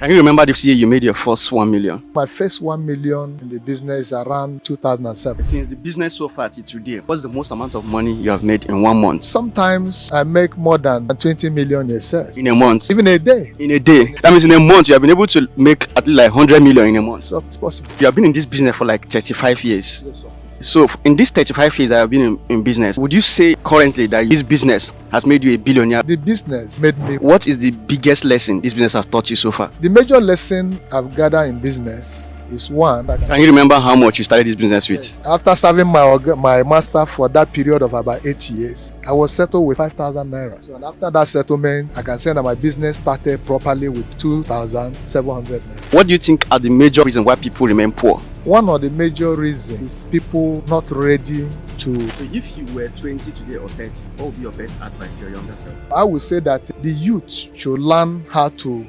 Can you remember this year you made your first 1 million? My first 1 million in the business around 2007. Since the business so far till today, what's the most amount of money you have made in 1 month? Sometimes I make more than 20 million a set. In a month? Even a day. In a day. That means in a month you have been able to make at least like 100 million in a month. So it's possible. You have been in this business for like 35 years. Yes, sir. So in these 35 years I have been in business, would you say currently that this business has made you a billionaire? The business made me. What is the biggest lesson this business has taught you so far? The major lesson I've gathered in business is one. Can you remember how much you started this business with? Yes. After serving my master for that period of about 8 years, I was settled with 5,000 naira. So after that settlement, I can say that my business started properly with 2,700 naira. What do you think are the major reasons why people remain poor? One of the major reasons is people not ready to. So if you were 20 today or 30, what would be your best advice to your younger self? I would say that the youth should learn how to.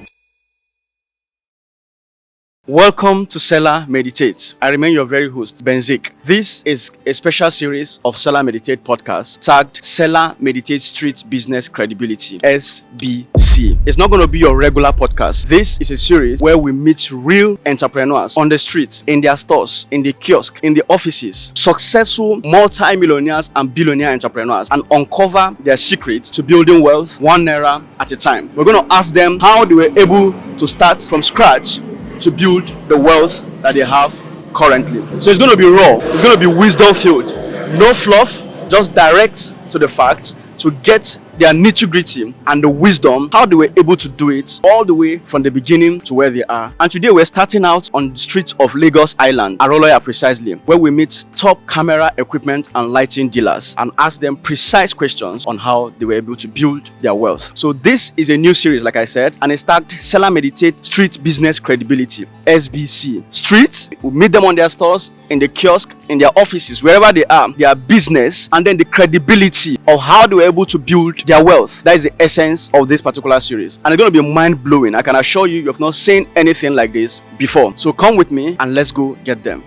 Welcome to Selahmeditate. I remain your very host, Benzik. This is a special series of Selahmeditate podcast tagged Selahmeditate Street Business Credibility, SBC. It's not going to be your regular podcast. This is a series where we meet real entrepreneurs on the streets, in their stores, in the kiosk, in the offices, successful multi-millionaires and billionaire entrepreneurs, and uncover their secrets to building wealth 1 naira at a time. We're going to ask them how they were able to start from scratch to build the wealth that they have currently. So it's going to be raw, it's going to be wisdom filled, no fluff, just direct to the facts to get their nitty-gritty and the wisdom, how they were able to do it all the way from the beginning to where they are. And today we're starting out on the streets of Lagos Island, Aroloya precisely, where we meet top camera equipment and lighting dealers and ask them precise questions on how they were able to build their wealth. So this is a new series, like I said, and it's tagged Selahmeditate Street Business Credibility, SBC. Streets, we meet them on their stores, in the kiosk, in their offices, wherever they are, their business, and then the credibility of how they were able to build their wealth. That is the essence of this particular series. And it's going to be mind-blowing. I can assure you, you have not seen anything like this before. So come with me and let's go get them.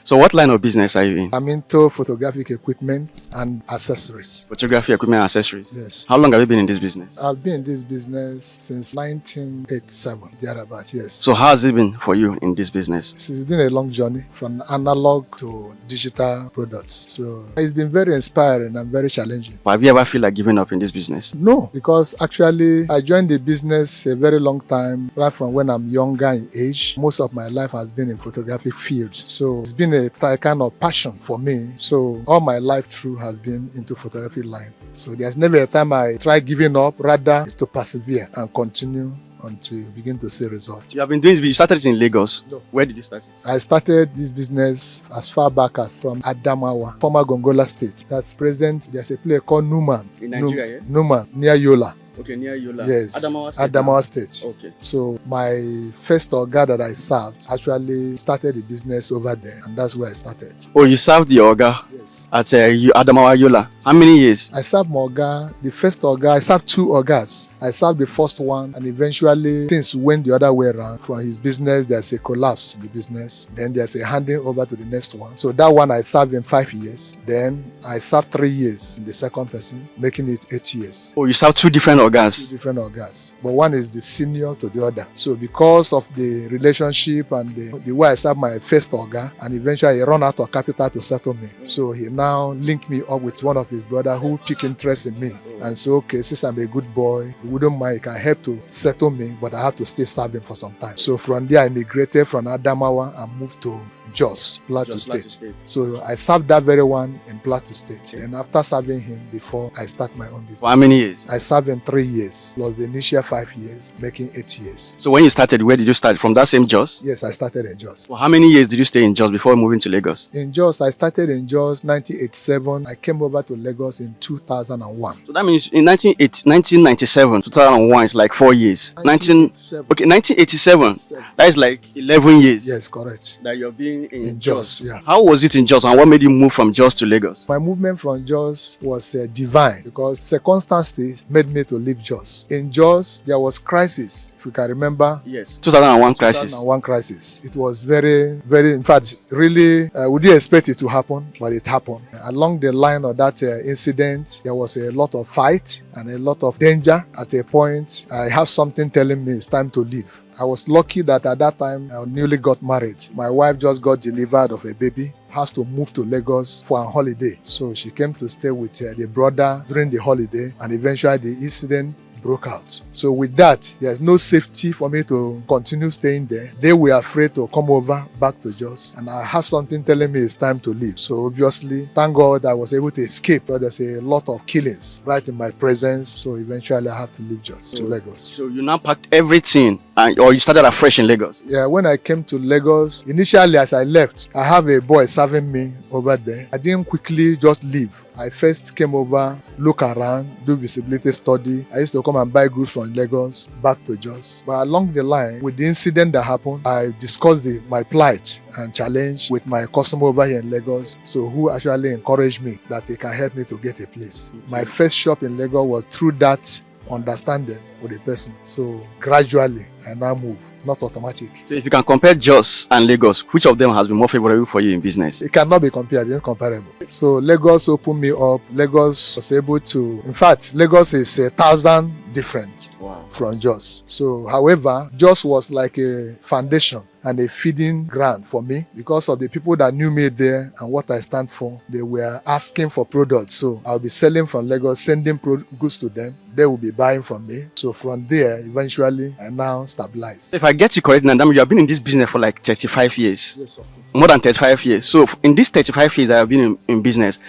So what line of business are you in? I'm into photographic equipment and accessories. Photography, equipment, and accessories? Yes. How long have you been in this business? I've been in this business since 1987, thereabout, yes. So how has it been for you in this business? It's been a long journey from analog to digital products. So it's been very inspiring and very challenging. But have you ever feel like giving up in this business? No, because actually I joined the business a very long time, right from when I'm younger in age. Most of my life has been in photographic field. So it's been a kind of passion for me. So all my life through has been into photography line. So there's never a time I try giving up, rather is to persevere and continue until you begin to see results. You have been doing this, you started it in Lagos. No. Where did you start it? I started this business as far back as from Adamawa, former Gongola state. That's present, there's a place called Numan. In Nigeria, yeah? Numan, near Yola. Okay, near Yola. Yes, Adamawa State. State. Okay. So my first Oga that I served actually started the business over there, and that's where I started. Oh, you served the Oga? Yes. At Adamawa Yola. How many years? I served my Oga, the first Oga, I served 2 Ogas. I served the first one, and eventually things went the other way around. From his business, there's a collapse in the business. Then there's a handing over to the next one. So that one I served in 5 years. Then I served 3 years in the second person, making it 8 years. Oh, you served 2 different Ogas? 2 different Ogas. But one is the senior to the other. So because of the relationship and the way I served my first Oga, and eventually he ran out of capital to settle me. So he now linked me up with one of his brothers who took interest in me. And so, okay, since I'm a good boy, he wouldn't mind, he can help to settle me, but I have to stay serving for some time. So from there, I migrated from Adamawa and moved to Jos, Plateau State. So I served that very one in Plateau State. And after serving him before I start my own business. For how many years? I served him 3 years, plus the initial 5 years, making 8 years. So when you started, where did you start? From that same Jos? Yes, I started in Jos. For how many years did you stay in Jos before moving to Lagos? In Jos, I started in Jos 1987. I came over to Lagos in 2001. So that means in 1997, 2001 is like 4 years. 1987. Okay, 1987. That is like 11 years. Yes, correct. That you're being living in Jos. Yeah. How was it in Jos, and what made you move from Jos to Lagos? My movement from Jos was divine because circumstances made me to leave Jos. In Jos, there was crisis, if you can remember. Yes, 2001 crisis. 2001 crisis. It was very, very, in fact, really, we didn't expect it to happen, but it happened. Along the line of that incident, there was a lot of fight and a lot of danger. At a point, I have something telling me it's time to leave. I was lucky that at that time, I newly got married. My wife just got delivered of a baby, has to move to Lagos for a holiday. So she came to stay with the brother during the holiday, and eventually the incident broke out. So with that, there's no safety for me to continue staying there. They were afraid to come over back to Jos, and I had something telling me it's time to leave. So obviously, thank God I was able to escape, but there's a lot of killings right in my presence. So eventually I have to leave Jos to Lagos. So you now packed everything, or you started afresh in Lagos? Yeah, when I came to Lagos, initially as I left, I have a boy serving me over there. I didn't quickly just leave. I first came over, look around, do visibility study. I used to come and buy goods from Lagos back to Jos. But along the line, with the incident that happened, I discussed my plight and challenge with my customer over here in Lagos, so who actually encouraged me that he can help me to get a place. My first shop in Lagos was through that understanding with the person. So gradually, I now move, not automatic. So if you can compare Jos and Lagos, which of them has been more favorable for you in business? It cannot be compared, it's incomparable. So Lagos opened me up. Lagos was able to, in fact, Lagos is 1,000 different from Jos. So however, Jos was like a foundation and a feeding ground for me because of the people that knew me there and what I stand for. They were asking for products, so I'll be selling from Lagos, sending goods to them. They will be buying from me. So from there, eventually, I now stabilize. If I get you correct, Nadam, you have been in this business for like 35 years. Yes, of course. More than 35 years. So in these 35 years I have been in business,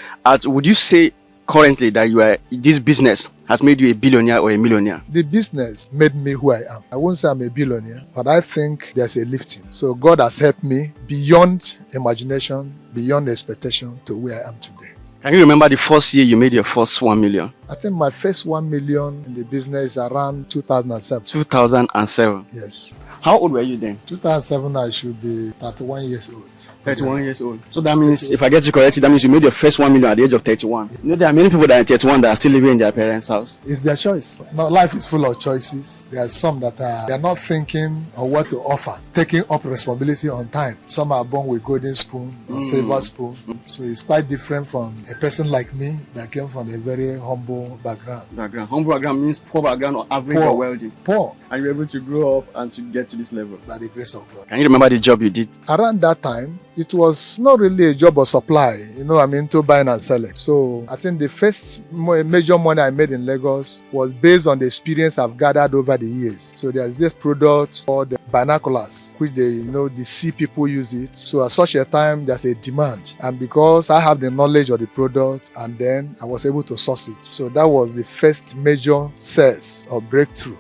would you say currently that this business has made you a billionaire or a millionaire? The business made me who I am. I won't say I'm a billionaire, but I think there's a lifting. So God has helped me beyond imagination, beyond expectation to where I am today. Can you remember the first year you made your first 1 million? I think my first 1 million in the business is around 2007. 2007. Yes. How old were you then? 2007, I should be 31 years old. 31 years old. So that means, if I get you correctly, that means you made your first 1 million at the age of 31. You know, there are many people that are 31 that are still living in their parents' house. It's their choice. No, life is full of choices. There are some that they are not thinking of what to offer, taking up responsibility on time. Some are born with golden spoon or silver spoon. So it's quite different from a person like me that came from a very humble background. Humble background means poor background or average or wealthy. Poor. And you're able to grow up and to get to this level. By the grace of God. Can you remember the job you did? Around that time, it was not really a job of supply. You know, I'm into buying and selling. So I think the first major money I made in Lagos was based on the experience I've gathered over the years. So there's this product called the binoculars, which the sea people use it. So at such a time, there's a demand. And because I have the knowledge of the product, and then I was able to source it. So that was the first major sales or breakthrough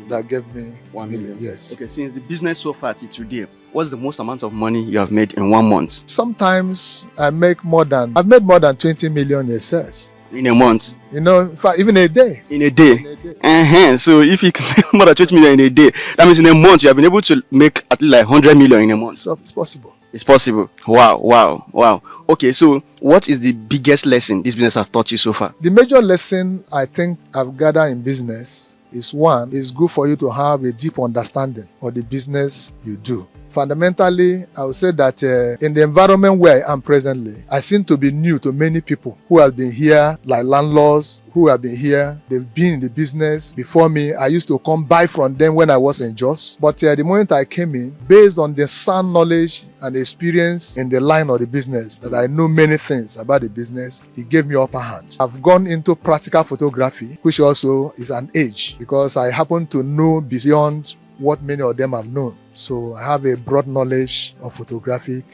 that gave me 1 million. Yes. Okay, since the business so far till today, what's the most amount of money you have made in 1 month? Sometimes I've made more than 20 million in sales. In a month? You know, in fact, even a day. In a day? So if you can make more than 20 million in a day, that means in a month you have been able to make at least like 100 million in a month. So it's possible. It's possible. Wow. Okay, so what is the biggest lesson this business has taught you so far? The major lesson I think I've gathered in business is one, it's good for you to have a deep understanding of the business you do. Fundamentally, I would say that in the environment where I am presently, I seem to be new to many people who have been here, like landlords who have been here. They've been in the business before me. I used to come buy from them when I was in Jos. But the moment I came in, based on the sound knowledge and experience in the line of the business, that I know many things about the business, it gave me upper hand. I've gone into practical photography, which also is an age, because I happen to know beyond what many of them have known. So I have a broad knowledge of photography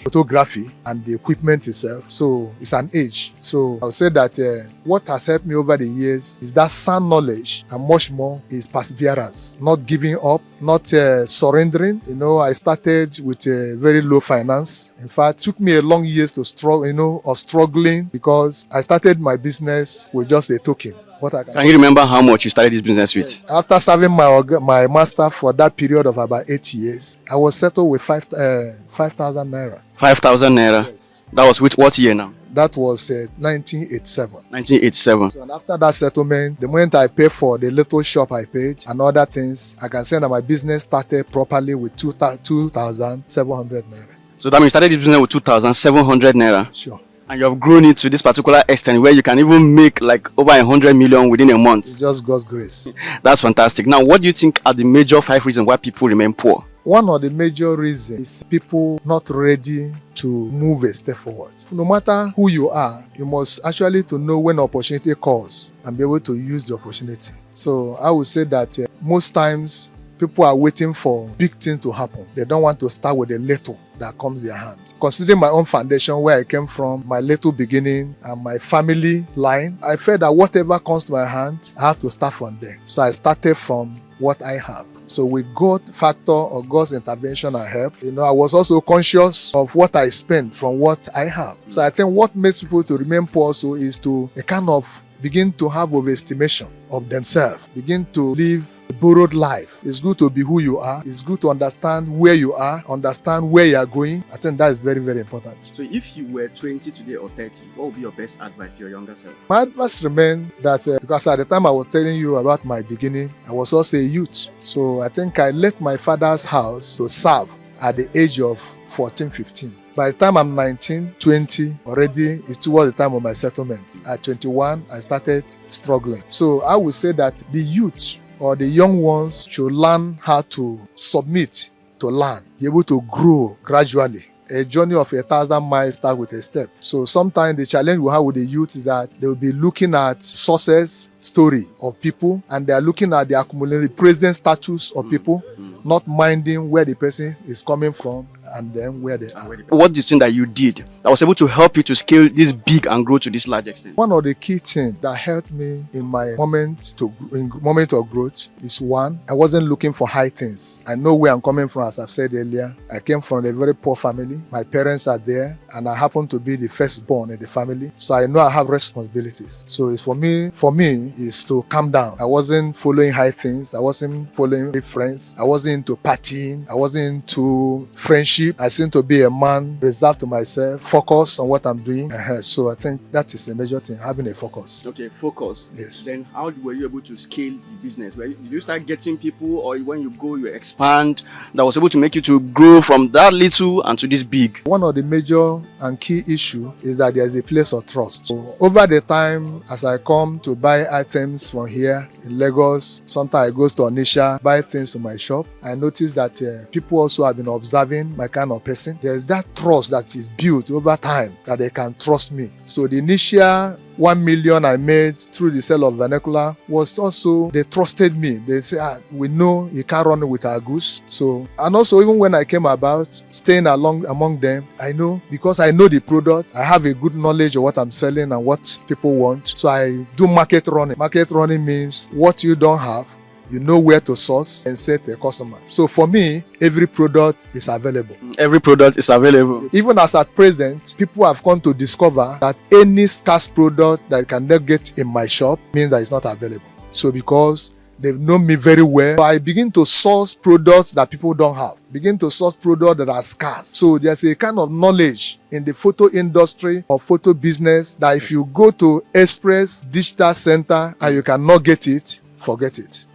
and the equipment itself. So it's an age. So I would say that what has helped me over the years is that sound knowledge, and much more is perseverance. Not giving up, not surrendering. You know, I started with very low finance. In fact, it took me a long years to struggle, of struggling, because I started my business with just a token. what I Can you remember how much you started this business with? After serving my master for that period of about 8 years, I was settled with 5,000 naira. 5,000 naira. Yes. That was with what year now? That was 1987. 1987. So, and after that settlement, the moment I paid for the little shop I paid and other things, I can say that my business started properly with 2,700 naira. So that means you started this business with 2,700 naira. Sure. And you have grown it to this particular extent where you can even make like over 100 million within a month. It's just God's grace. That's fantastic. Now, what do you think are the major 5 reasons why people remain poor? One of the major reasons is people not ready to move a step forward. No matter who you are, you must actually to know when opportunity calls and be able to use the opportunity. So I would say that most times people are waiting for big things to happen. They don't want to start with a little that comes their hand. Considering my own foundation, where I came from, my little beginning and my family line, I felt that whatever comes to my hand, I have to start from there. So I started from what I have. So with God factor or God's intervention and help, I was also conscious of what I spend from what I have. So I think what makes people to remain poor also is to kind of begin to have overestimation of themselves, begin to live a borrowed life. It's good to be who you are. It's good to understand where you are, understand where you are going. I think that is very, very important. So if you were 20 today or 30, what would be your best advice to your younger self? My advice remains that because at the time I was telling you about my beginning, I was also a youth. So I think I left my father's house to serve at the age of 14, 15. By the time I'm 19, 20, already it's towards the time of my settlement. At 21, I started struggling. So I would say that the youth or the young ones should learn how to submit to learn, be able to grow gradually. A journey of 1,000 miles starts with a step. So sometimes the challenge we have with the youth is that they will be looking at success story of people and they are looking at the accumulated present status of people, not minding where the person is coming from and then where they are. What do you think that you did that was able to help you to scale this big and grow to this large extent? One of the key things that helped me in my moment of growth is one, I wasn't looking for high things. I know where I'm coming from, as I've said earlier. I came from a very poor family. My parents are there and I happen to be the firstborn in the family. So I know I have responsibilities. So it's for me is to calm down. I wasn't following high things. I wasn't following big friends. I wasn't into partying. I wasn't into friendship. I seem to be a man reserved to myself, focus on what I'm doing. So I think that is a major thing, having a focus. Okay, focus. Yes. Then how were you able to scale the business? Did you start getting people, or when you go, you expand, that was able to make you to grow from that little and to this big? One of the major and key issue is that there's a place of trust. So over the time, as I come to buy items from here in Lagos, sometimes I go to Onisha, buy things to my shop, I notice that people also have been observing my kind of person. There's that trust that is built over time that they can trust me. So the initial 1 million I made through the sale of vernacular was also, they trusted me. They say, we know you can't run with our goose. So, and also even when I came about, staying among them, I know, because I know the product, I have a good knowledge of what I'm selling and what people want. So I do market running. Market running means what you don't have, you know where to source and sell to a customer. So for me, every product is available. Every product is available. Even as at present, people have come to discover that any scarce product that I cannot get in my shop means that it's not available. So because they've known me very well, I begin to source products that people don't have. Begin to source products that are scarce. So there's a kind of knowledge in the photo industry or photo business that if you go to Express Digital Center and you cannot get it, forget it.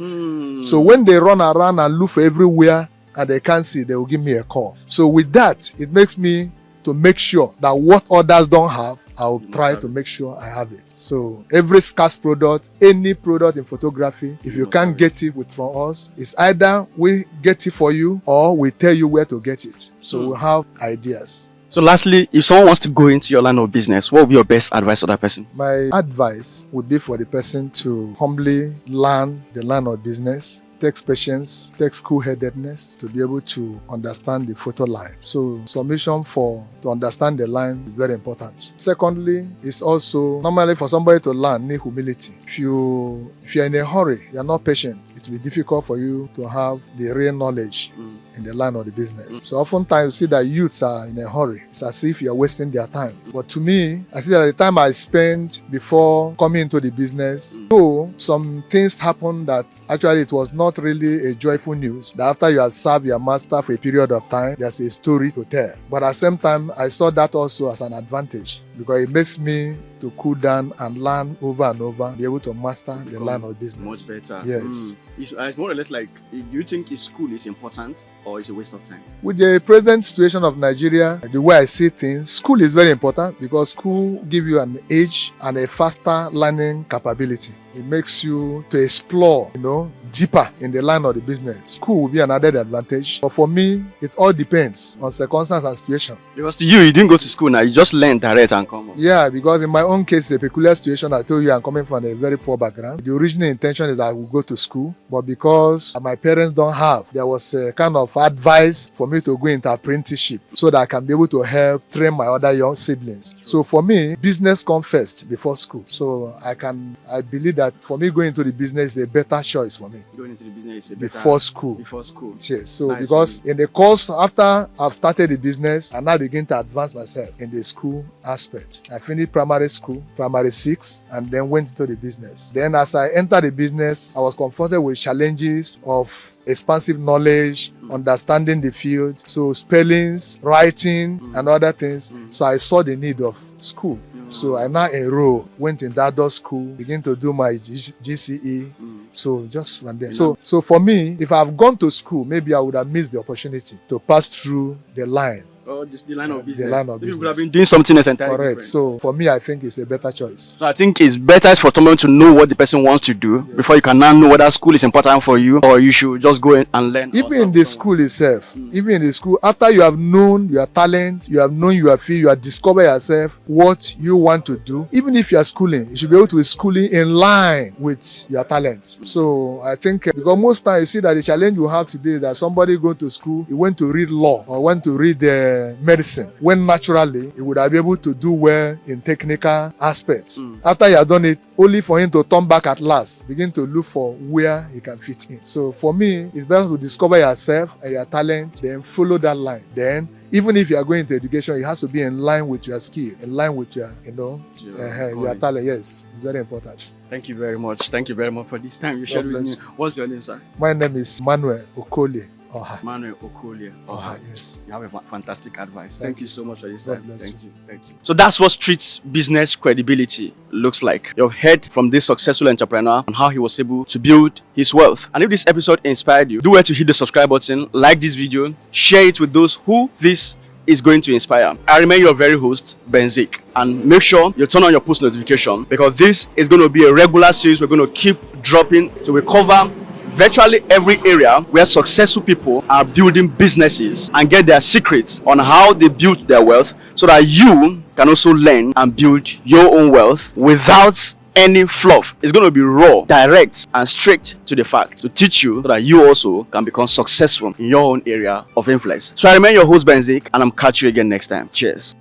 So when they run around and look for everywhere and they can't see, they will give me a call. So with that, it makes me to make sure that what others don't have, I'll try to make sure I have it. So every scarce product, any product in photography, if you can't get it from us, it's either we get it for you or we tell you where to get it. So we have ideas. So lastly, if someone wants to go into your line of business, what would be your best advice to that person? My advice would be for the person to humbly learn the line of business, takes patience, takes cool-headedness to be able to understand the photo line. So submission to understand the line is very important. Secondly, it's also normally for somebody to learn, need humility. If you're in a hurry, you're not patient, it will be difficult for you to have the real knowledge in the line of the business. So oftentimes you see that youths are in a hurry. It's as if you're wasting their time. But to me, I see that the time I spent before coming into the business, so some things happened that actually it was not really a joyful news. That after you have served your master for a period of time, there's a story to tell. But at the same time, I saw that also as an advantage because it makes me to cool down and learn over and over, be able to master the line of business. Much better. Yes. It's more or less like, do you think school is important or it's a waste of time? With the present situation of Nigeria, the way I see things, school is very important because school gives you an edge and a faster learning capability. It makes you to explore, deeper in the line of the business. School will be an added advantage. But for me, it all depends on circumstance and situation. Because to you didn't go to school now, you just learned direct and come. Yeah, because in my own case, a peculiar situation, I told you I'm coming from a very poor background. The original intention is that I would go to school, but because my parents don't have, there was a kind of advice for me to go into apprenticeship so that I can be able to help train my other young siblings. So for me, business comes first before school. So I believe that for me going into the business is a better choice for me. Going into the business is a before school. Before school. Yes. So nice. Because in the course after I've started the business, I now begin to advance myself in the school aspect. I finished primary school, primary 6, and then went into the business. Then as I entered the business, I was confronted with challenges of expansive knowledge, understanding the field, so spellings, writing, and other things. So I saw the need of school. So I now enrolled, went in adult school, began to do my GCE. So just from there. So for me, if I've gone to school, maybe I would have missed the opportunity to pass through the line. Oh, just the line of business. The line of business. You would have been doing something else entirely correct. different. So for me, I think it's a better choice. So I think it's better for someone to know what the person wants to do before you can now know whether school is important for you or you should just go in and learn. Even in the school itself, even in the school, after you have known your talent, you have known your field, you have discovered yourself what you want to do. Even if you are schooling, you should be able to be schooling in line with your talent. So I think because most times you see that the challenge we have today is that somebody going to school, he went to read law or went to read medicine, when naturally he would have been able to do well in technical aspects. After he had done it, only for him to turn back at last, begin to look for where he can fit in. So for me, it's better to discover yourself and your talent, then follow that line. Then even if you are going to education, it has to be in line with your skill, in line with your, your talent. Yes, it's very important. Thank you very much. Thank you very much for this time you shared with me. What's your name, sir? My name is Okolie. Okolie. Yes. You have a fantastic advice. Thank you so much for this time. Thank you. So that's what street business credibility looks like. You've heard from this successful entrepreneur on how he was able to build his wealth. And if this episode inspired you, do well to hit the subscribe button, like this video, share it with those who this is going to inspire. I remain your very host, Benzik, and make sure you turn on your post notification because this is going to be a regular series we're going to keep dropping to recover virtually every area where successful people are building businesses and get their secrets on how they built their wealth so that you can also learn and build your own wealth without any fluff. It's going to be raw, direct, and straight to the facts to teach you so that you also can become successful in your own area of influence. So I remain your host, Benzik, and I'm catch you again next time. Cheers.